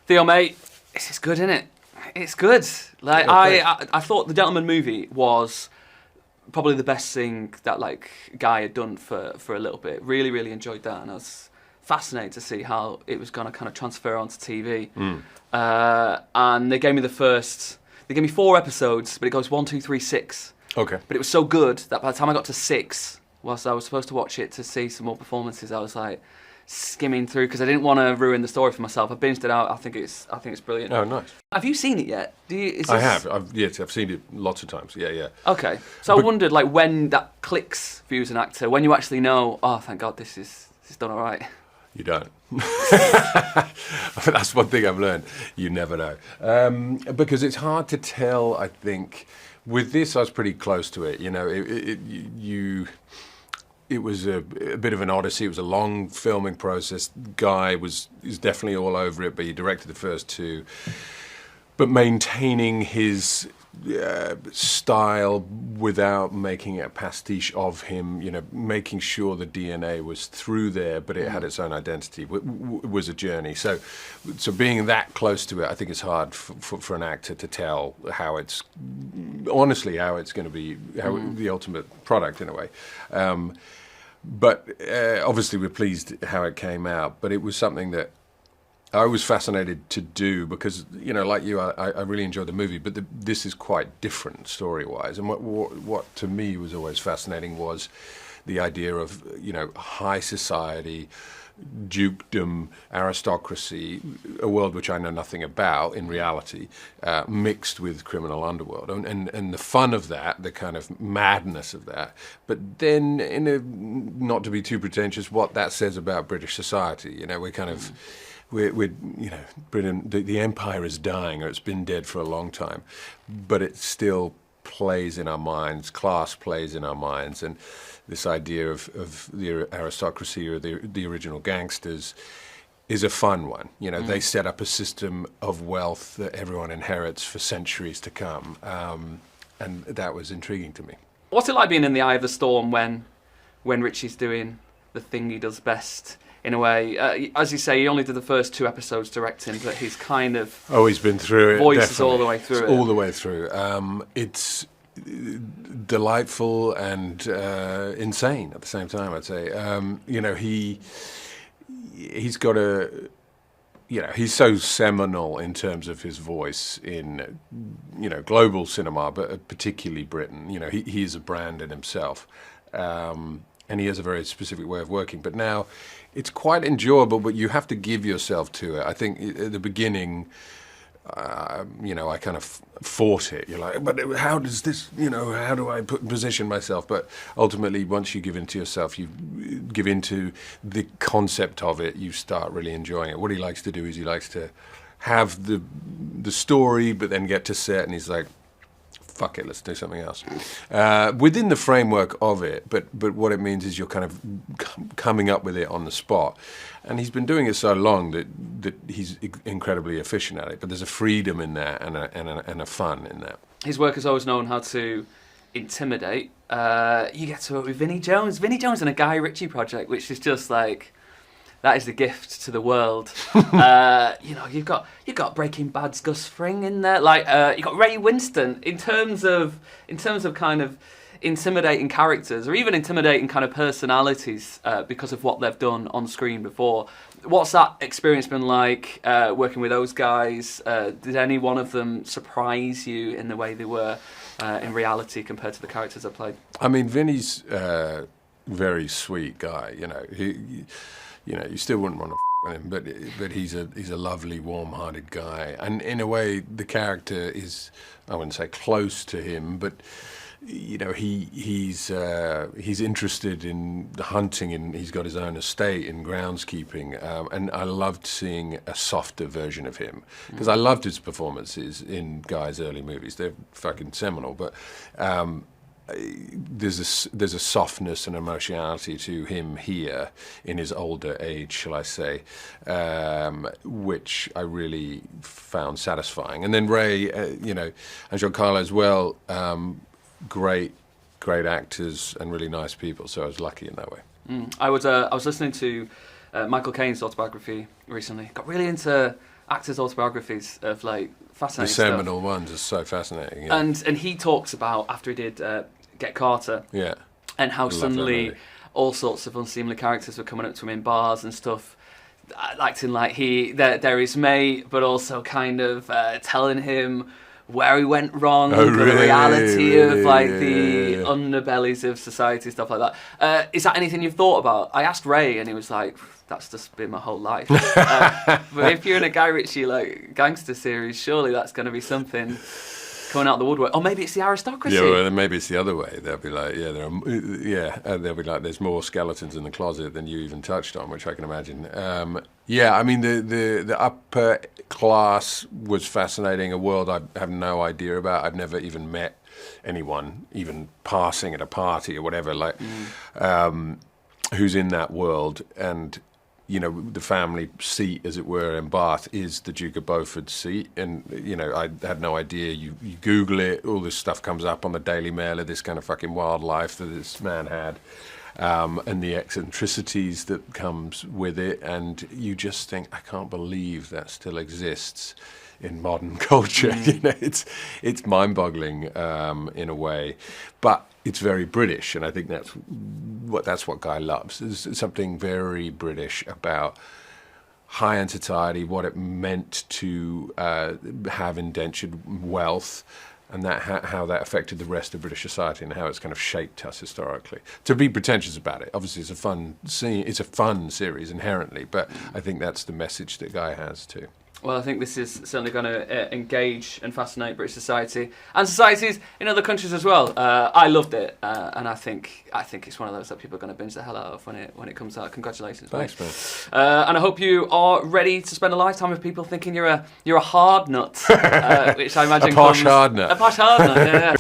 Theo, mate, this is good, isn't it? It's good. Like I thought the Gentleman movie was probably the best thing that like Guy had done for a little bit. Really, really enjoyed that, and I was fascinated to see how it was going to kind of transfer onto TV. And they gave me They gave me 4 episodes, but it goes 1, 2, 3, 6. Okay. But it was so good that by the time I got to 6, whilst I was supposed to watch it to see some more performances, I was like skimming through because I didn't want to ruin the story for myself. I binged it out. I think it's brilliant. Oh, nice. Have you seen it yet? I have. I've seen it lots of times. Yeah. Okay. So I wondered, like, when that clicks for you as an actor, when you actually know, oh, thank God, this is done all right. You don't. That's one thing I've learned. You never know. Because it's hard to tell, I think. With this, I was pretty close to it. You know, it was a bit of an odyssey. It was a long filming process. Guy is definitely all over it, but he directed the first 2. But maintaining his style without making a pastiche of him, you know, making sure the DNA was through there, but it had its own identity, was a journey. So being that close to it, I think it's hard for an actor to tell how it's going to be, the ultimate product in a way. But obviously we're pleased how it came out, but it was something that I was fascinated to do because, you know, like you, I really enjoyed the movie, but this is quite different story-wise. And what to me was always fascinating was the idea of, you know, high society, dukedom, aristocracy, a world which I know nothing about in reality, mixed with criminal underworld. And the fun of that, the kind of madness of that, but then, not to be too pretentious, what that says about British society. You know, we're kind of... We're, you know, Britain, the empire is dying, or it's been dead for a long time, but it still plays in our minds, class plays in our minds, and this idea of the aristocracy or the original gangsters is a fun one. You know, they set up a system of wealth that everyone inherits for centuries to come, and that was intriguing to me. What's it like being in the eye of the storm when Ritchie's doing the thing he does best? In a way, as you say, he only did the first 2 episodes directing, but he's kind of... Oh, he's been through it. Voices definitely. all the way through it. All the way through. It's delightful and insane at the same time, I'd say. You know, he's got a... You know, he's so seminal in terms of his voice in, you know, global cinema, but particularly Britain. You know, he is a brand in himself. And he has a very specific way of working. But now it's quite enjoyable, but you have to give yourself to it. I think at the beginning, you know, I kind of fought it. You're like, but how does this, you know, how do I position myself? But ultimately, once you give into yourself, you give into the concept of it, you start really enjoying it. What he likes to do is he likes to have the story, but then get to set, and he's like, fuck it, let's do something else. Within the framework of it, but what it means is you're kind of coming up with it on the spot. And he's been doing it so long that he's incredibly efficient at it. But there's a freedom in that and a fun in that. His work has always known how to intimidate. You get to work with Vinnie Jones. Vinnie Jones in a Guy Ritchie project, which is just like... That is the gift to the world. You know, you've got Breaking Bad's Gus Fring in there. Like you've got Ray Winston. In terms of kind of intimidating characters, or even intimidating kind of personalities, because of what they've done on screen before. What's that experience been like working with those guys? Did any one of them surprise you in the way they were in reality compared to the characters they played? I mean, Vinny's very sweet guy. You know, you know, you still wouldn't want to with him, but he's a lovely, warm-hearted guy, and in a way, the character is, I wouldn't say close to him, but you know, he's interested in hunting, and he's got his own estate in groundskeeping, and I loved seeing a softer version of him because I loved his performances in Guy's early movies. They're fucking seminal, but. There's a softness and emotionality to him here in his older age, shall I say, which I really found satisfying. And then Ray, you know, and Giancarlo as well, great actors and really nice people. So I was lucky in that way. I was listening to Michael Caine's autobiography recently. Got really into actors' autobiographies of like The fascinating stuff. seminal ones are so fascinating. Yeah. And he talks about after he did Get Carter, Yeah. and how Love that suddenly movie. all sorts of unseemly characters were coming up to him in bars and stuff, acting like they're his mate, but also kind of telling him where he went wrong, Oh, the reality really? of like Yeah, the yeah. underbellies of society, stuff like that. Is that anything you've thought about? I asked Ray, and he was like, "That's just been my whole life." But if you're in a Guy Ritchie like gangster series, surely that's going to be something coming out of the woodwork. Or maybe it's the aristocracy. Yeah, well, then maybe it's the other way. They'll be like, they'll be like, there's more skeletons in the closet than you even touched on, which I can imagine. I mean, the upper class was fascinating, a world I have no idea about. I've never even met anyone, even passing at a party or whatever, like, who's in that world. And you know, the family seat, as it were, in Bath is the Duke of Beaufort's seat. And, you know, I had no idea. You Google it, all this stuff comes up on the Daily Mail of this kind of fucking wildlife that this man had, and the eccentricities that comes with it. And you just think, I can't believe that still exists in modern culture. You know, it's mind-boggling in a way. But it's very British, and I think that's what Guy loves. There's something very British about high-end society, what it meant to have indentured wealth, and that how that affected the rest of British society and how it's kind of shaped us historically. To be pretentious about it, obviously, it's a fun scene. It's a fun series inherently, but I think that's the message that Guy has too. Well, I think this is certainly going to engage and fascinate British society and societies in other countries as well. I loved it, and I think it's one of those that people are going to binge the hell out of when it comes out. Congratulations, Thanks, mate. And I hope you are ready to spend a lifetime with people thinking you're a hard nut, which I imagine A posh hard nut. A posh hard nut, yeah.